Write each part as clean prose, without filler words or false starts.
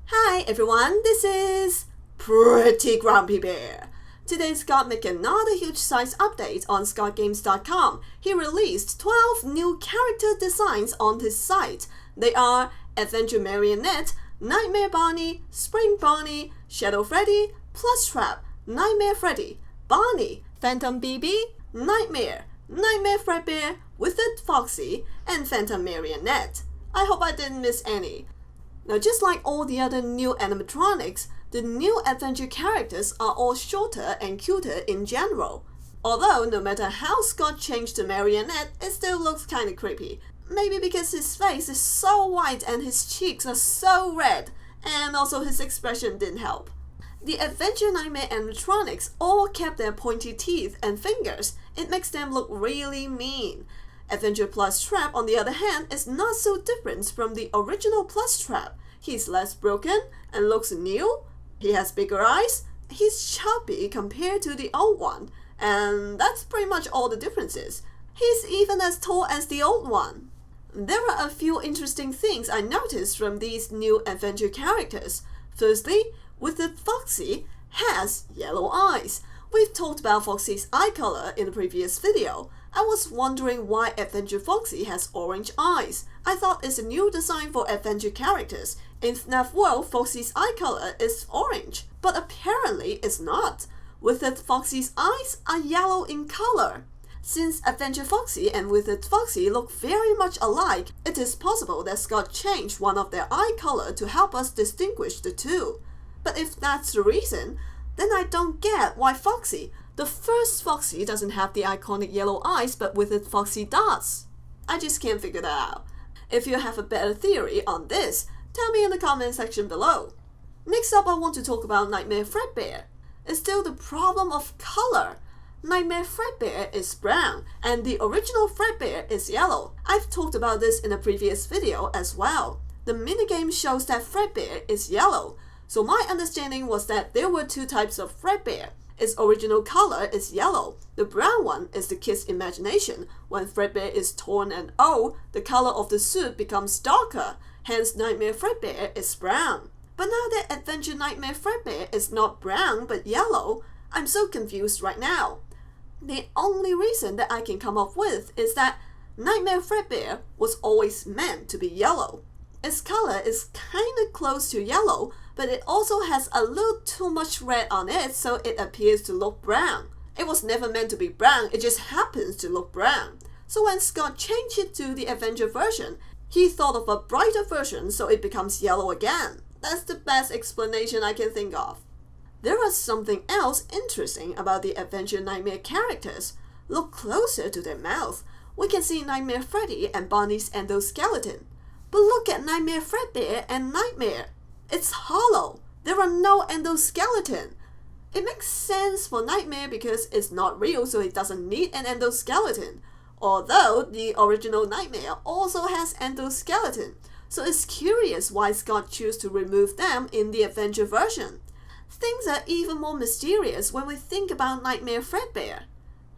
Hi everyone, this is Pretty Grumpy Bear. Today Scott made another huge size update on scottgames.com. He released 12 new character designs on his site. They are Adventure Marionette, Nightmare Bonnie, Spring Bonnie, Shadow Freddy, Plushtrap, Nightmare Freddy, Bonnie, Phantom BB, Nightmare, Nightmare Fredbear, Withered Foxy, and Phantom Marionette. I hope I didn't miss any. Now, just like all the other new animatronics, the new adventure characters are all shorter and cuter in general. Although, no matter how Scott changed the marionette, it still looks kinda creepy. Maybe because his face is so white and his cheeks are so red, and also his expression didn't help. The Adventure Nightmare animatronics all kept their pointy teeth and fingers. It makes them look really mean. Adventure Plushtrap, on the other hand, is not so different from the original Plushtrap. He's less broken and looks new. He has bigger eyes. He's chubby compared to the old one. And that's pretty much all the differences. He's even as tall as the old one. There are a few interesting things I noticed from these new adventure characters. Firstly, Withered Foxy has yellow eyes. We've talked about Foxy's eye color in the previous video. I was wondering why Adventure Foxy has orange eyes. I thought it's a new design for adventure characters. In FNAF World, Foxy's eye color is orange, but apparently it's not. Withered Foxy's eyes are yellow in color. Since Adventure Foxy and Withered Foxy look very much alike, it is possible that Scott changed one of their eye color to help us distinguish the two. But if that's the reason, then I don't get why Foxy, the first Foxy, doesn't have the iconic yellow eyes but Withered Foxy does. I just can't figure that out. If you have a better theory on this, tell me in the comment section below. Next up, I want to talk about Nightmare Fredbear. It's still the problem of color. Nightmare Fredbear is brown, and the original Fredbear is yellow. I've talked about this in a previous video as well. The minigame shows that Fredbear is yellow. So my understanding was that there were two types of Fredbear. Its original color is yellow. The brown one is the kid's imagination. When Fredbear is torn and old, the color of the suit becomes darker. Hence, Nightmare Fredbear is brown. But now that Adventure Nightmare Fredbear is not brown but yellow, I'm so confused right now. The only reason that I can come up with is that Nightmare Fredbear was always meant to be yellow. Its color is kinda close to yellow, but it also has a little too much red on it, so it appears to look brown. It was never meant to be brown, it just happens to look brown. So when Scott changed it to the adventure version, he thought of a brighter version so it becomes yellow again. That's the best explanation I can think of. There is something else interesting about the Adventure Nightmare characters. Look closer to their mouth. We can see Nightmare Freddy and Bonnie's endoskeleton. But look at Nightmare Fredbear and Nightmare. It's hollow. There are no endoskeleton. It makes sense for Nightmare because it's not real, so it doesn't need an endoskeleton. Although the original Nightmare also has endoskeleton. So it's curious why Scott chose to remove them in the adventure version. Things are even more mysterious when we think about Nightmare Fredbear.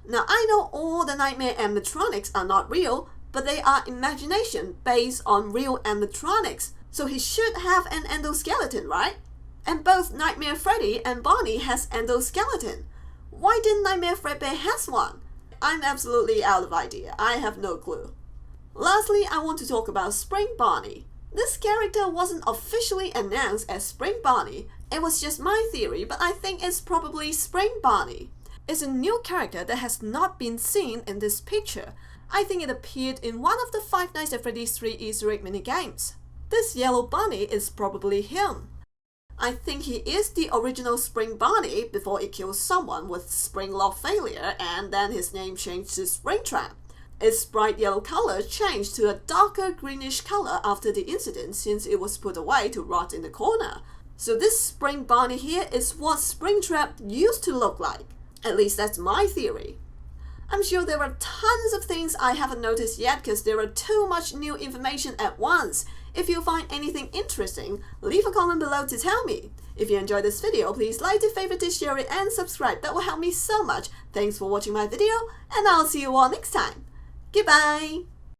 Now, I know all the Nightmare animatronics are not real, but they are imagination based on real animatronics, so he should have an endoskeleton, right? And both Nightmare Freddy and Bonnie has endoskeleton. Why didn't Nightmare Fredbear has one? I'm absolutely out of idea. I have no clue. Lastly, I want to talk about Spring Bonnie. This character wasn't officially announced as Spring Bonnie. It was just my theory, but I think it's probably Spring Bonnie. It's a new character that has not been seen in this picture. I think it appeared in one of the Five Nights at Freddy's 3 Easter egg minigames. This yellow bunny is probably him. I think he is the original Spring Bonnie before he kills someone with spring lock failure and then his name changed to Springtrap. Its bright yellow color changed to a darker greenish color after the incident since it was put away to rot in the corner. So this Spring Bonnie here is what Springtrap used to look like. At least that's my theory. I'm sure there are tons of things I haven't noticed yet because there are too much new information at once. If you find anything interesting, leave a comment below to tell me. If you enjoyed this video, please like it, favorite it, share it, and subscribe. That will help me so much. Thanks for watching my video, and I'll see you all next time. Goodbye!